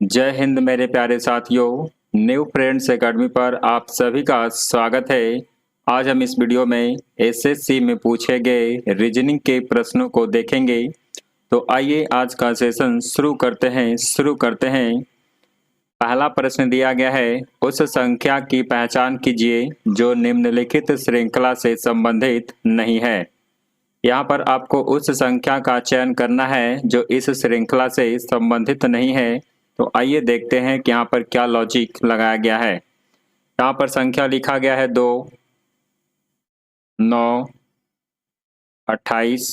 जय हिंद मेरे प्यारे साथियों। न्यू फ्रेंड्स एकेडमी पर आप सभी का स्वागत है। आज हम इस वीडियो में एसएससी में पूछे गए रीजनिंग के प्रश्नों को देखेंगे। तो आइए आज का सेशन शुरू करते हैं। पहला प्रश्न दिया गया है, उस संख्या की पहचान कीजिए जो निम्नलिखित श्रृंखला से संबंधित नहीं है। यहाँ पर आपको उस संख्या का चयन करना है जो इस श्रृंखला से संबंधित नहीं है। तो आइए देखते हैं कि यहाँ पर क्या लॉजिक लगाया गया है। यहाँ पर संख्या लिखा गया है 2, 9, 28,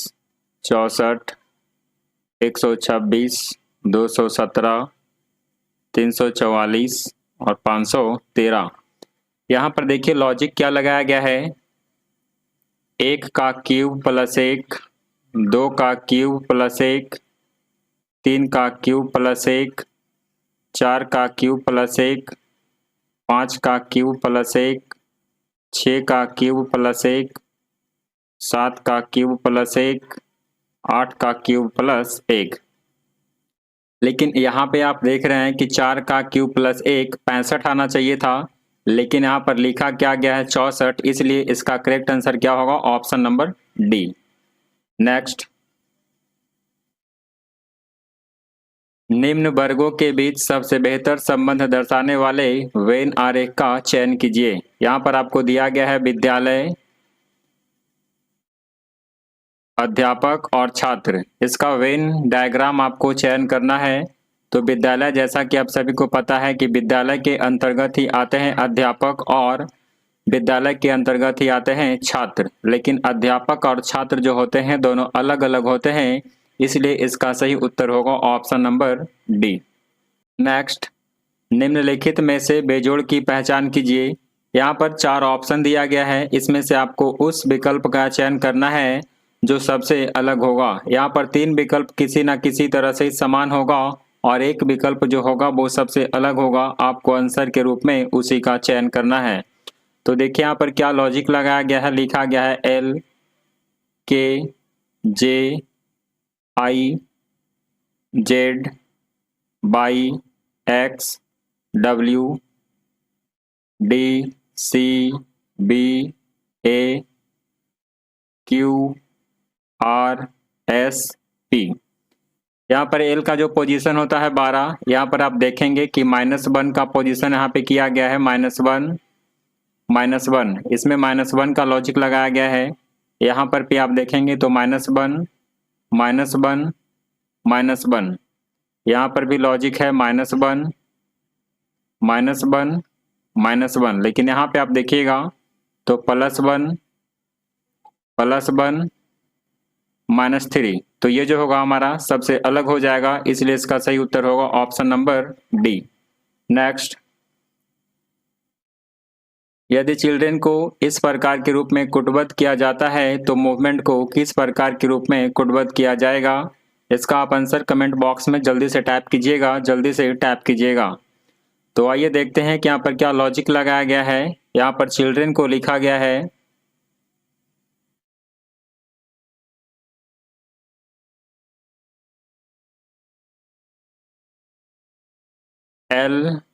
64, 126, 217, 344 और 513। यहाँ पर देखिए लॉजिक क्या लगाया गया है। 1 का क्यूब प्लस 1, 2 का क्यूब प्लस 1, 3 का क्यूब प्लस 1, 4 का क्यूब प्लस 1, 5 का क्यूब प्लस 1, 6 का क्यूब प्लस 1, 7 का क्यूब प्लस 1, 8 का क्यूब प्लस 1। लेकिन यहाँ पे आप देख रहे हैं कि 4 का क्यूब प्लस 1 65 आना चाहिए था, लेकिन यहाँ पर लिखा क्या गया है 64, इसलिए इसका करेक्ट आंसर क्या होगा, ऑप्शन नंबर डी। नेक्स्ट, निम्न वर्गों के बीच सबसे बेहतर संबंध दर्शाने वाले वेन आरेख का चयन कीजिए। यहाँ पर आपको दिया गया है विद्यालय, अध्यापक और छात्र। इसका वेन डायग्राम आपको चयन करना है। तो विद्यालय, जैसा कि आप सभी को पता है कि विद्यालय के अंतर्गत ही आते हैं अध्यापक और विद्यालय के अंतर्गत ही आते हैं छात्र, लेकिन अध्यापक और छात्र जो होते हैं दोनों अलग अलग होते हैं, इसलिए इसका सही उत्तर होगा ऑप्शन नंबर डी। नेक्स्ट, निम्नलिखित में से बेजोड़ की पहचान कीजिए। यहाँ पर 4 ऑप्शन दिया गया है, इसमें से आपको उस विकल्प का चयन करना है जो सबसे अलग होगा। यहाँ पर 3 विकल्प किसी न किसी तरह से समान होगा और एक विकल्प जो होगा वो सबसे अलग होगा। आपको आंसर के रूप में उसी का चयन करना है। तो देखिए यहाँ पर क्या लॉजिक लगाया गया है। लिखा गया है L, K, J, I, Z, Y, X, W, D, C, B, A, Q, R, S, P। यहाँ पर L का जो पोजीशन होता है 12, यहाँ पर आप देखेंगे कि -1 का पोजीशन यहाँ पे किया गया है, -1, -1। इसमें -1 का लॉजिक लगाया गया है। यहाँ पर भी आप देखेंगे तो -1, -1, -1। यहाँ पर भी लॉजिक है -1, -1, -1। लेकिन यहाँ पे आप देखिएगा तो +1, +1, -3। तो ये जो होगा हमारा सबसे अलग हो जाएगा, इसलिए इसका सही उत्तर होगा ऑप्शन नंबर डी। नेक्स्ट, यदि चिल्ड्रेन को इस प्रकार के रूप में कुटबद्ध किया जाता है तो मूवमेंट को किस प्रकार के रूप में कुटबद्ध किया जाएगा। इसका आप आंसर कमेंट बॉक्स में जल्दी से टाइप कीजिएगा। तो आइए देखते हैं कि यहाँ पर क्या लॉजिक लगाया गया है। यहाँ पर चिल्ड्रेन को लिखा गया है LIHCNE।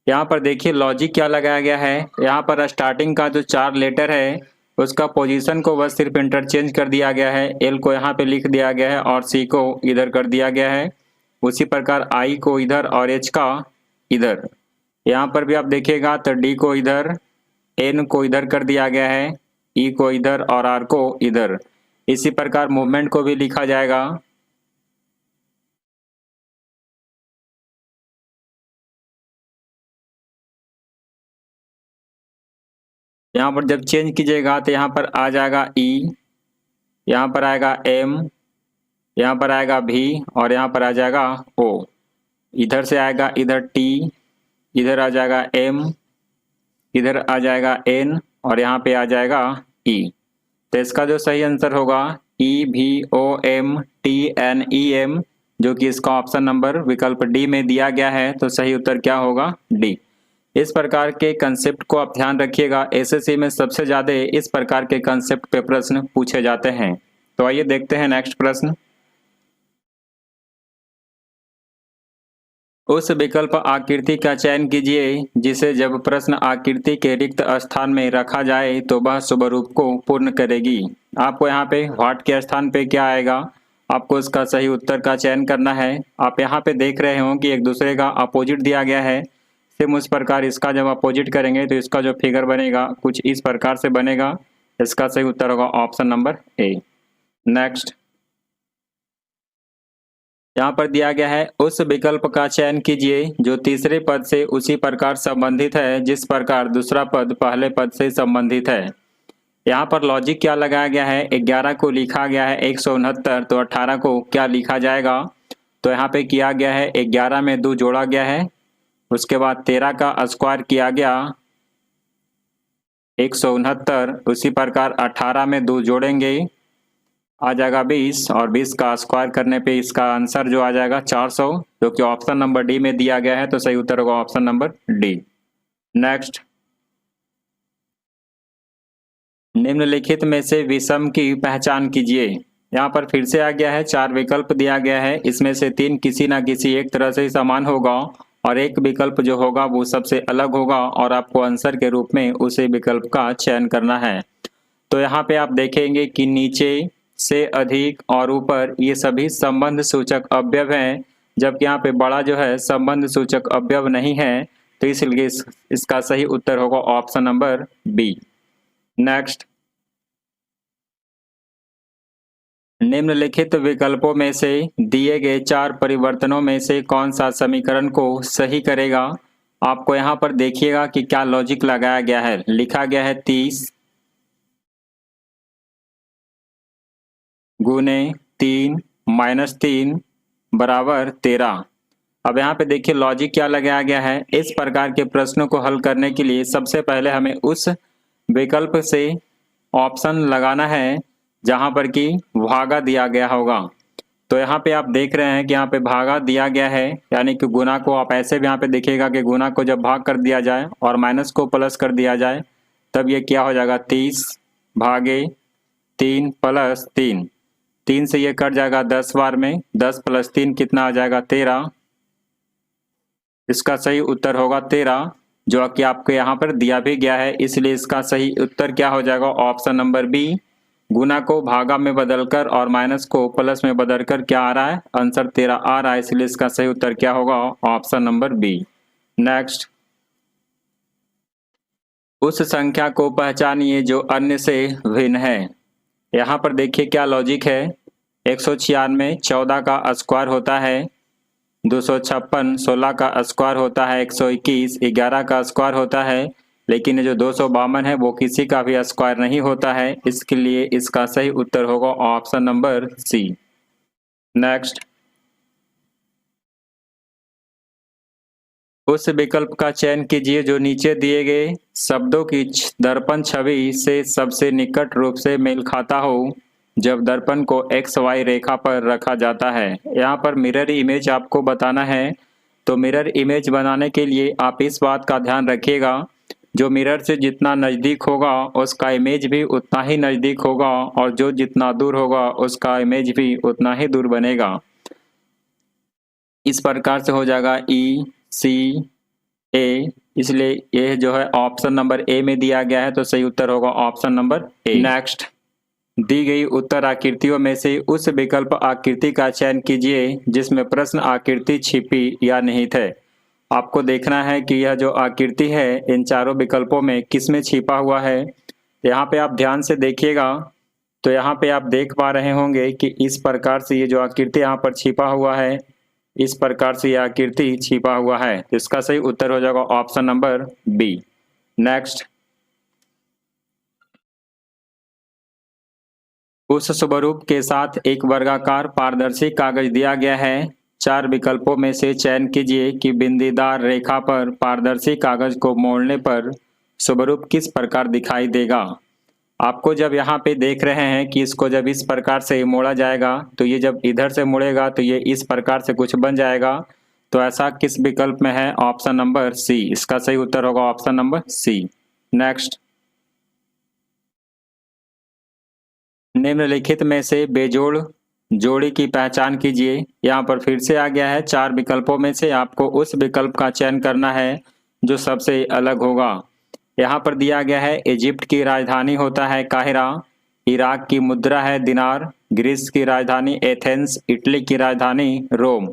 यहाँ पर देखिए लॉजिक क्या लगाया गया है। यहाँ पर स्टार्टिंग का जो 4 लेटर है उसका पोजीशन को बस सिर्फ इंटरचेंज कर दिया गया है। L को यहाँ पे लिख दिया गया है और C को इधर कर दिया गया है। उसी प्रकार I को इधर और H का इधर। यहाँ पर भी आप देखिएगा तो D को इधर, N को इधर कर दिया गया है, E को इधर और R को इधर। इसी प्रकार मूवमेंट को भी लिखा जाएगा। यहाँ पर जब चेंज कीजिएगा तो यहाँ पर आ जाएगा E, यहाँ पर आएगा M, यहाँ पर आएगा V और यहाँ पर आ जाएगा O। इधर से आएगा इधर T, इधर आ जाएगा M, इधर आ जाएगा N और यहाँ पे आ जाएगा E। तो इसका जो सही आंसर होगा EVOMTNEM, जो कि इसका ऑप्शन नंबर विकल्प डी में दिया गया है। तो सही उत्तर क्या होगा, डी। इस प्रकार के कंसेप्ट को आप ध्यान रखिएगा। एसएससी में सबसे ज़्यादा इस प्रकार के कंसेप्ट पे प्रश्न पूछे जाते हैं। तो आइए देखते हैं नेक्स्ट प्रश्न। उस विकल्प आकृति का चयन कीजिए जिसे जब प्रश्न आकृति के रिक्त स्थान में रखा जाए तो वह स्वरूप को पूर्ण करेगी। आपको यहाँ पे व्हाट के स्थान पे क्या आएगा, आपको इसका सही उत्तर का चयन करना है। आप यहाँ पे देख रहे हो कि एक दूसरे का अपोजिट दिया गया है। सेम उस प्रकार इसका जब अपोजिट करेंगे तो इसका जो फिगर बनेगा कुछ इस प्रकार से बनेगा। इसका सही उत्तर होगा ऑप्शन नंबर ए। नेक्स्ट, यहाँ पर दिया गया है उस विकल्प का चयन कीजिए जो तीसरे पद से उसी प्रकार संबंधित है जिस प्रकार दूसरा पद पहले पद से संबंधित है। यहाँ पर लॉजिक क्या लगाया गया है, 11 को लिखा गया है 169, तो 18 को क्या लिखा जाएगा। तो यहाँ पे किया गया है 11 में 2 जोड़ा गया है, उसके बाद 13 का स्क्वायर किया गया 169, उसी प्रकार 18 में 2 जोड़ेंगे आ जाएगा 20 और 20 का स्क्वायर करने पे इसका आंसर जो आ जाएगा 400, जो कि ऑप्शन नंबर डी में दिया गया है। तो सही उत्तर होगा ऑप्शन नंबर डी। नेक्स्ट, निम्नलिखित में से विषम की पहचान कीजिए। यहाँ पर फिर से आ गया है 4 विकल्प दिया गया है, इसमें से 3 किसी ना किसी एक तरह से समान होगा और एक विकल्प जो होगा वो सबसे अलग होगा और आपको आंसर के रूप में उसी विकल्प का चयन करना है। तो यहाँ पे आप देखेंगे कि नीचे से अधिक और ऊपर ये सभी संबंध सूचक अवयव हैं, जबकि यहाँ पे बड़ा जो है संबंध सूचक अवयव नहीं है, तो इसलिए इसका सही उत्तर होगा ऑप्शन नंबर बी। नेक्स्ट, निम्नलिखित विकल्पों में से दिए गए 4 परिवर्तनों में से कौन सा समीकरण को सही करेगा। आपको यहाँ पर देखिएगा कि क्या लॉजिक लगाया गया है। लिखा गया है 30 गुने 3 माइनस 3 बराबर 13। अब यहाँ पे देखिए लॉजिक क्या लगाया गया है। इस प्रकार के प्रश्नों को हल करने के लिए सबसे पहले हमें उस विकल्प से ऑप्शन लगाना है जहाँ पर कि भागा दिया गया होगा। तो यहाँ पे आप देख रहे हैं कि यहाँ पे भागा दिया गया है, यानी कि गुना को आप ऐसे भी यहाँ पे देखिएगा कि गुना को जब भाग कर दिया जाए और माइनस को प्लस कर दिया जाए तब ये क्या हो जाएगा 30 भागे 3 प्लस 3, 3 से ये कट जाएगा 10 बार में, 10 प्लस 3 कितना आ जाएगा 13। इसका सही उत्तर होगा 13, जो कि आपको यहाँ पर दिया भी गया है, इसलिए इसका सही उत्तर क्या हो जाएगा ऑप्शन नंबर बी। गुना को भागा में बदलकर और माइनस को प्लस में बदलकर क्या आ रहा है, आंसर 13 आ रहा है, इसलिए इसका सही उत्तर क्या होगा ऑप्शन नंबर बी। नेक्स्ट, उस संख्या को पहचानिए जो अन्य से भिन्न है। यहाँ पर देखिए क्या लॉजिक है। 196 14 का स्क्वायर होता है, 256 16 का स्क्वायर होता है, 121 11 का स्क्वायर होता है, लेकिन ये जो 252 है वो किसी का भी स्क्वायर नहीं होता है, इसके लिए इसका सही उत्तर होगा ऑप्शन नंबर सी। नेक्स्ट, उस विकल्प का चयन कीजिए जो नीचे दिए गए शब्दों की दर्पण छवि से सबसे निकट रूप से मेल खाता हो जब दर्पण को एक्स वाई रेखा पर रखा जाता है। यहाँ पर मिरर इमेज आपको बताना है। तो मिरर इमेज बनाने के लिए आप इस बात का ध्यान रखिएगा, जो मिरर से जितना नज़दीक होगा उसका इमेज भी उतना ही नज़दीक होगा और जो जितना दूर होगा उसका इमेज भी उतना ही दूर बनेगा। इस प्रकार से हो जाएगा ई सी ए, इसलिए ये जो है ऑप्शन नंबर ए में दिया गया है, तो सही उत्तर होगा ऑप्शन नंबर ए। नेक्स्ट, दी गई उत्तर आकृतियों में से उस विकल्प आकृति का चयन कीजिए जिसमें प्रश्न आकृति छिपी या निहित है। आपको देखना है कि यह जो आकृति है इन चारों विकल्पों में किस में छिपा हुआ है। यहाँ पे आप ध्यान से देखिएगा तो यहाँ पे आप देख पा रहे होंगे कि इस प्रकार से ये जो आकृति यहाँ पर छिपा हुआ है, इस प्रकार से यह आकृति छिपा हुआ है। इसका सही उत्तर हो जाएगा ऑप्शन नंबर बी। नेक्स्ट, उस स्वरूप के साथ एक वर्गाकार पारदर्शी कागज दिया गया है। 4 विकल्पों में से चयन कीजिए कि बिंदीदार रेखा पर पारदर्शी कागज को मोड़ने पर स्वरूप किस प्रकार दिखाई देगा। आपको जब यहाँ पे देख रहे हैं कि इसको जब इस प्रकार से मोड़ा जाएगा तो ये जब इधर से मुड़ेगा तो ये इस प्रकार से कुछ बन जाएगा। तो ऐसा किस विकल्प में है? ऑप्शन नंबर सी, इसका सही उत्तर होगा ऑप्शन नंबर सी। नेक्स्ट, निम्नलिखित में से बेजोड़ जोड़ी की पहचान कीजिए। यहाँ पर फिर से आ गया है 4 विकल्पों में से आपको उस विकल्प का चयन करना है जो सबसे अलग होगा। यहाँ पर दिया गया है इजिप्ट की राजधानी होता है काहिरा, इराक की मुद्रा है दिनार, ग्रीस की राजधानी एथेंस, इटली की राजधानी रोम।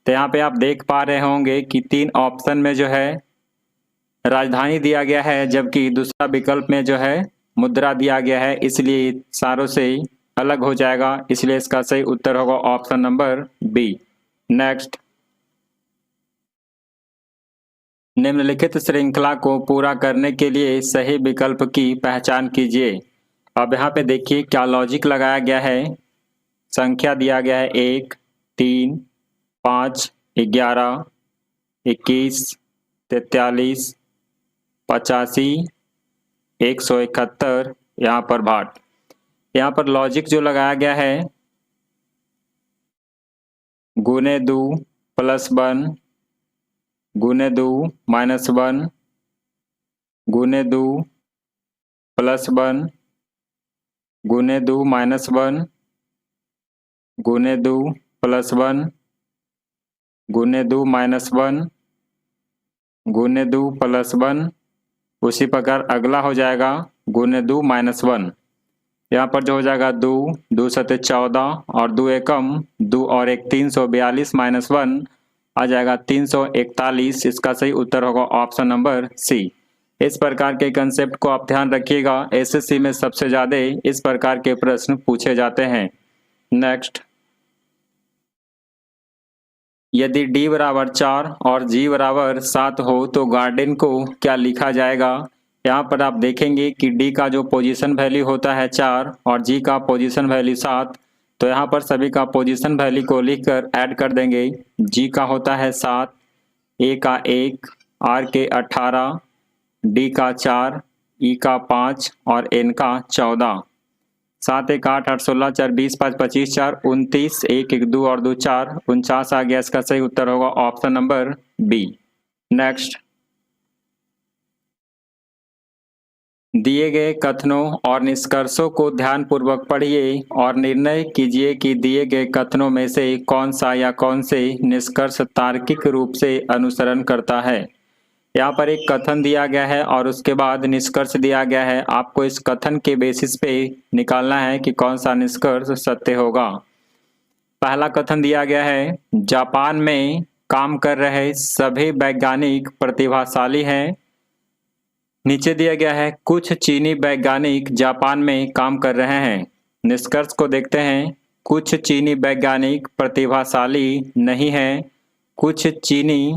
तो यहाँ पे आप देख पा रहे होंगे कि 3 ऑप्शन में जो है राजधानी दिया गया है, जबकि दूसरा विकल्प में जो है मुद्रा दिया गया है, इसलिए सारों से अलग हो जाएगा, इसलिए इसका सही उत्तर होगा ऑप्शन नंबर बी। नेक्स्ट, निम्नलिखित श्रृंखला को पूरा करने के लिए सही विकल्प की पहचान कीजिए। अब यहाँ पे देखिए क्या लॉजिक लगाया गया है। संख्या दिया गया है 1, 3, 5, 11, 21, 43, 85, 171, यहाँ पर 62। यहाँ पर लॉजिक जो लगाया गया है गुने 2 प्लस 1 गुने 2 माइनस 1 गुने 2 प्लस 1 गुने 2 माइनस 1 गुने 2 प्लस 1 गुने 2 माइनस 1 गुने 2 प्लस 1। उसी प्रकार अगला हो जाएगा गुने 2 माइनस 1। यहाँ पर जो हो जाएगा 2, 2 सते 14 और 2 एकम 2 और 1 342 माइनस 1 आ जाएगा 341। इसका सही उत्तर होगा ऑप्शन नंबर सी। इस प्रकार के कंसेप्ट को आप ध्यान रखिएगा, एसएससी में सबसे ज़्यादा इस प्रकार के प्रश्न पूछे जाते हैं। नेक्स्ट, यदि d बराबर 4 और g बराबर 7 हो तो गार्डियन को क्या लिखा जाएगा? यहाँ पर आप देखेंगे कि d का जो पोजीशन वैल्यू होता है 4 और g का पोजीशन वैल्यू 7, तो यहाँ पर सभी का पोजीशन वैल्यू को लिखकर ऐड कर देंगे। g का होता है 7, a का 1, r के 18, d का 4, e का 5 और n का 14। 7 1 8 8 16 4 20 5 25 4 29 1 1 2 और 2 4 49 आ गया। इसका सही उत्तर होगा ऑप्शन नंबर बी। नेक्स्ट, दिए गए कथनों और निष्कर्षों को ध्यानपूर्वक पढ़िए और निर्णय कीजिए कि दिए गए कथनों में से कौन सा या कौन से निष्कर्ष तार्किक रूप से अनुसरण करता है। यहाँ पर एक कथन दिया गया है और उसके बाद निष्कर्ष दिया गया है। आपको इस कथन के बेसिस पे निकालना है कि कौन सा निष्कर्ष सत्य होगा। पहला कथन दिया गया है, जापान में काम कर रहे सभी वैज्ञानिक प्रतिभाशाली हैं। नीचे दिया गया है, कुछ चीनी वैज्ञानिक जापान में काम कर रहे हैं। निष्कर्ष को देखते हैं, कुछ चीनी वैज्ञानिक प्रतिभाशाली नहीं हैं। कुछ चीनी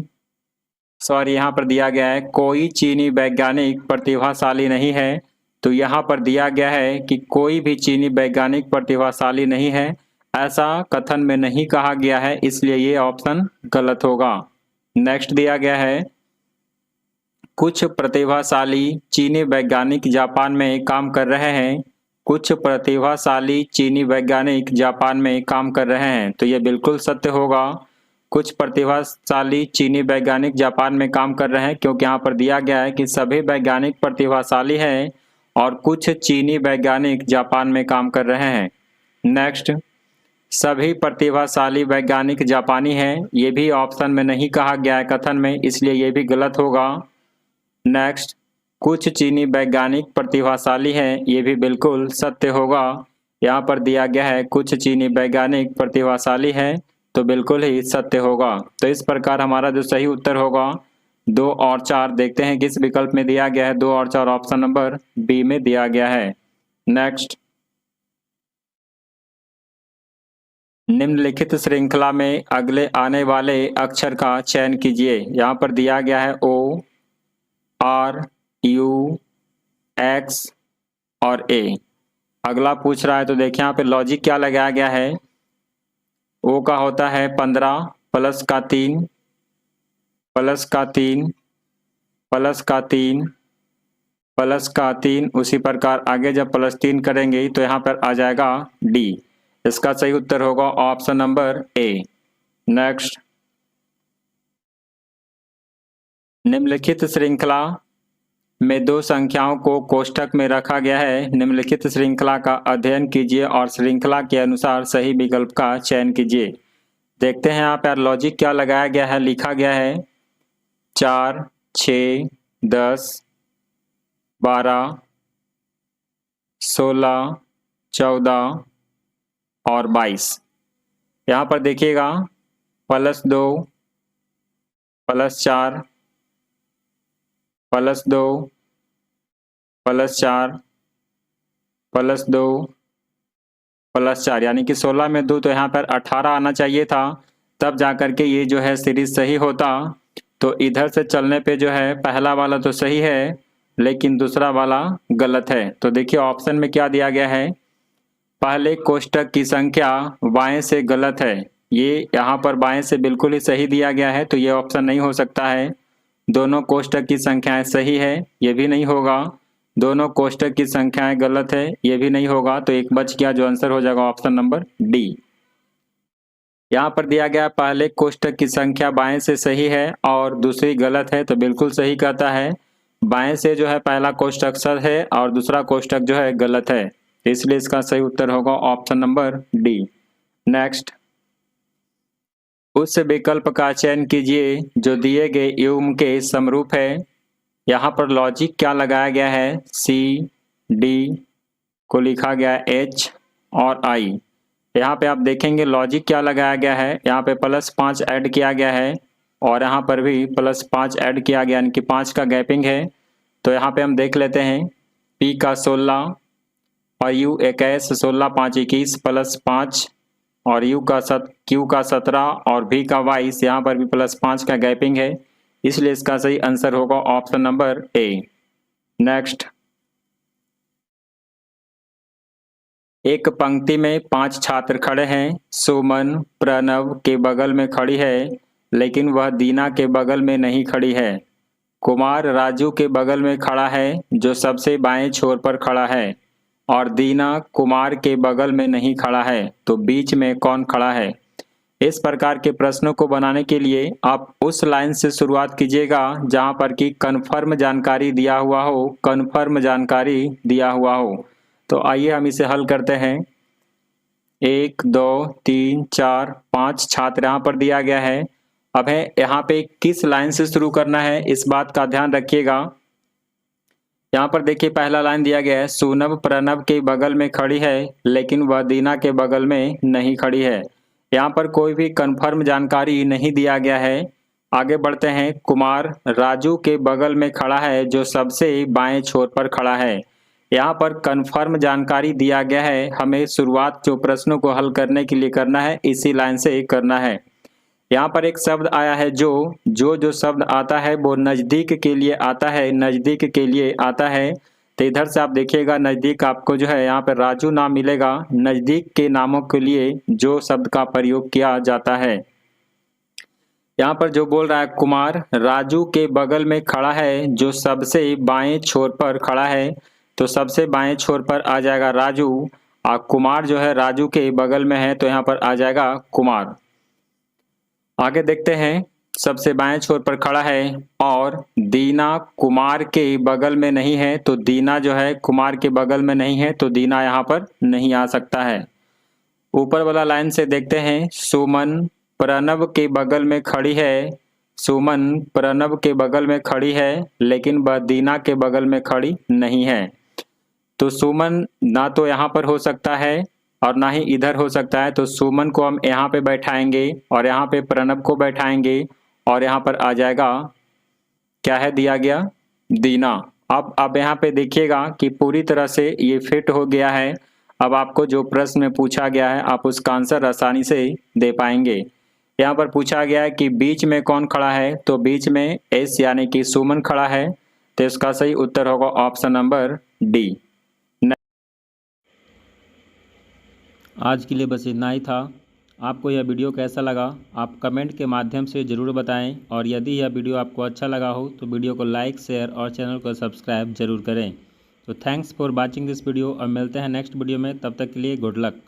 यहाँ पर दिया गया है कोई चीनी वैज्ञानिक प्रतिभाशाली नहीं है, तो यहाँ पर दिया गया है कि कोई भी चीनी वैज्ञानिक प्रतिभाशाली नहीं है, ऐसा कथन में नहीं कहा गया है, इसलिए ये ऑप्शन गलत होगा। नेक्स्ट दिया गया है, कुछ प्रतिभाशाली चीनी वैज्ञानिक जापान में काम कर रहे हैं। कुछ प्रतिभाशाली चीनी वैज्ञानिक जापान में काम कर रहे हैं, तो ये बिल्कुल सत्य होगा। कुछ प्रतिभाशाली चीनी वैज्ञानिक जापान में काम कर रहे हैं, क्योंकि यहाँ पर दिया गया है कि सभी वैज्ञानिक प्रतिभाशाली हैं और कुछ चीनी वैज्ञानिक जापान में काम कर रहे हैं। नेक्स्ट, सभी प्रतिभाशाली वैज्ञानिक जापानी हैं, ये भी ऑप्शन में नहीं कहा गया है कथन में, इसलिए ये भी गलत होगा। नेक्स्ट, कुछ चीनी वैज्ञानिक प्रतिभाशाली हैं, ये भी बिल्कुल सत्य होगा। यहाँ पर दिया गया है कुछ चीनी वैज्ञानिक प्रतिभाशाली हैं, तो बिल्कुल ही सत्य होगा। तो इस प्रकार हमारा जो सही उत्तर होगा 2 और 4, देखते हैं किस विकल्प में दिया गया है। 2 और 4 ऑप्शन नंबर बी में दिया गया है। नेक्स्ट, निम्नलिखित श्रृंखला में अगले आने वाले अक्षर का चयन कीजिए। यहाँ पर दिया गया है ओ, आर, यू, एक्स और ए। अगला पूछ रहा है, तो देखिए यहाँ पे लॉजिक क्या लगाया गया है। ओ का होता है 15 प्लस का 3 प्लस का 3 प्लस का 3 प्लस का 3। उसी प्रकार आगे जब प्लस 3 करेंगे तो यहाँ पर आ जाएगा डी। इसका सही उत्तर होगा ऑप्शन नंबर ए। नेक्स्ट, निम्नलिखित श्रृंखला में दो संख्याओं को कोष्ठक में रखा गया है। निम्नलिखित श्रृंखला का अध्ययन कीजिए और श्रृंखला के अनुसार सही विकल्प का चयन कीजिए। देखते हैं यहाँ पर लॉजिक क्या लगाया गया है, लिखा गया है 4, 6, 10, 12, 16, 14 और 22। यहाँ पर देखिएगा +2, +4, +2, +4, +2, +4, यानी कि 16 में 2 तो यहाँ पर 18 आना चाहिए था, तब जाकर के ये जो है सीरीज सही होता। तो इधर से चलने पे जो है पहला वाला तो सही है लेकिन दूसरा वाला गलत है। तो देखिए ऑप्शन में क्या दिया गया है, पहले कोष्ठक की संख्या बाएं से गलत है। ये यहाँ पर बाएं से बिल्कुल ही सही दिया गया है, तो ये ऑप्शन नहीं हो सकता है। दोनों कोष्ठक की संख्याएं सही है, ये भी नहीं होगा। दोनों कोष्ठक की संख्याएं गलत है, ये भी नहीं होगा। तो एक बच गया, जो आंसर हो जाएगा ऑप्शन नंबर डी। यहाँ पर दिया गया पहले कोष्ठक की संख्या बाएं से सही है और दूसरी गलत है, तो बिल्कुल सही कहता है। बाएं से जो है पहला कोष्ठक सही है और दूसरा कोष्ठक जो है गलत है, इसलिए इसका सही उत्तर होगा ऑप्शन नंबर डी। नेक्स्ट, उस विकल्प का चयन कीजिए जो दिए गए युग्म के समरूप है। यहाँ पर लॉजिक क्या लगाया गया है, सी डी को लिखा गया है एच और आई। यहाँ पे आप देखेंगे लॉजिक क्या लगाया गया है, यहाँ पे +5 ऐड किया गया है और यहाँ पर भी +5 ऐड किया गया, यानी कि 5 का गैपिंग है। तो यहाँ पे हम देख लेते हैं P का 16 और U 21, 16 5 21 +5 और Q का 17 और V का 22, यहाँ पर भी +5 का गैपिंग है, इसलिए इसका सही आंसर होगा ऑप्शन नंबर ए। नेक्स्ट, एक पंक्ति में 5 छात्र खड़े हैं। सुमन प्रणव के बगल में खड़ी है लेकिन वह दीना के बगल में नहीं खड़ी है। कुमार राजू के बगल में खड़ा है जो सबसे बाएं छोर पर खड़ा है और दीना कुमार के बगल में नहीं खड़ा है, तो बीच में कौन खड़ा है। इस प्रकार के प्रश्नों को बनाने के लिए आप उस लाइन से शुरुआत कीजिएगा जहां पर कि कन्फर्म जानकारी दिया हुआ हो, कन्फर्म जानकारी दिया हुआ हो। तो आइए हम इसे हल करते हैं। 1 2 3 4 5 छात्र यहाँ पर दिया गया है। अब है यहाँ पे किस लाइन से शुरू करना है, इस बात का ध्यान रखिएगा। यहाँ पर देखिए पहला लाइन दिया गया है, सुनब प्रणव के बगल में खड़ी है लेकिन वह दीना के बगल में नहीं खड़ी है। यहाँ पर कोई भी कन्फर्म जानकारी नहीं दिया गया है। आगे बढ़ते हैं, कुमार राजू के बगल में खड़ा है जो सबसे बाएं छोर पर खड़ा है। यहाँ पर कन्फर्म जानकारी दिया गया है, हमें शुरुआत जो प्रश्नों को हल करने के लिए करना है इसी लाइन से करना है। यहाँ पर एक शब्द आया है जो शब्द आता है वो नज़दीक के लिए आता है, नज़दीक के लिए आता है। तो इधर से आप देखिएगा नज़दीक आपको जो है यहाँ पर राजू नाम मिलेगा। नज़दीक के नामों के लिए जो शब्द का प्रयोग किया जाता है। यहाँ पर जो बोल रहा है कुमार राजू के बगल में खड़ा है जो सबसे बाएं छोर पर खड़ा है, तो सबसे बाएं छोर पर आ जाएगा राजू और कुमार जो है राजू के बगल में है, तो यहाँ पर आ जाएगा कुमार। आगे देखते हैं, सबसे बाएं छोर पर खड़ा है और दीना कुमार के बगल में नहीं है, तो दीना जो है कुमार के बगल में नहीं है, तो दीना यहाँ पर नहीं आ सकता है। ऊपर वाला लाइन से देखते हैं, सुमन प्रणव के बगल में खड़ी है, सुमन प्रणव के बगल में खड़ी है लेकिन वह दीना के बगल में खड़ी नहीं है। तो सुमन ना तो यहाँ पर हो सकता है और ना ही इधर हो सकता है, तो सुमन को हम यहाँ पे बैठाएंगे और यहाँ पे प्रणव को बैठाएंगे और यहाँ पर आ जाएगा क्या है दिया गया, दीना। अब यहाँ पे देखिएगा कि पूरी तरह से ये फिट हो गया है। अब आपको जो प्रश्न में पूछा गया है आप उसका आंसर आसानी से दे पाएंगे। यहाँ पर पूछा गया है कि बीच में कौन खड़ा है, तो बीच में एस यानी कि सुमन खड़ा है, तो इसका सही उत्तर होगा ऑप्शन नंबर डी। आज के लिए बस इतना ही था। आपको यह वीडियो कैसा लगा आप कमेंट के माध्यम से ज़रूर बताएं और यदि यह वीडियो आपको अच्छा लगा हो तो वीडियो को लाइक शेयर और चैनल को सब्सक्राइब जरूर करें। तो thanks for watching this video और मिलते हैं नेक्स्ट वीडियो में, तब तक के लिए गुड लक।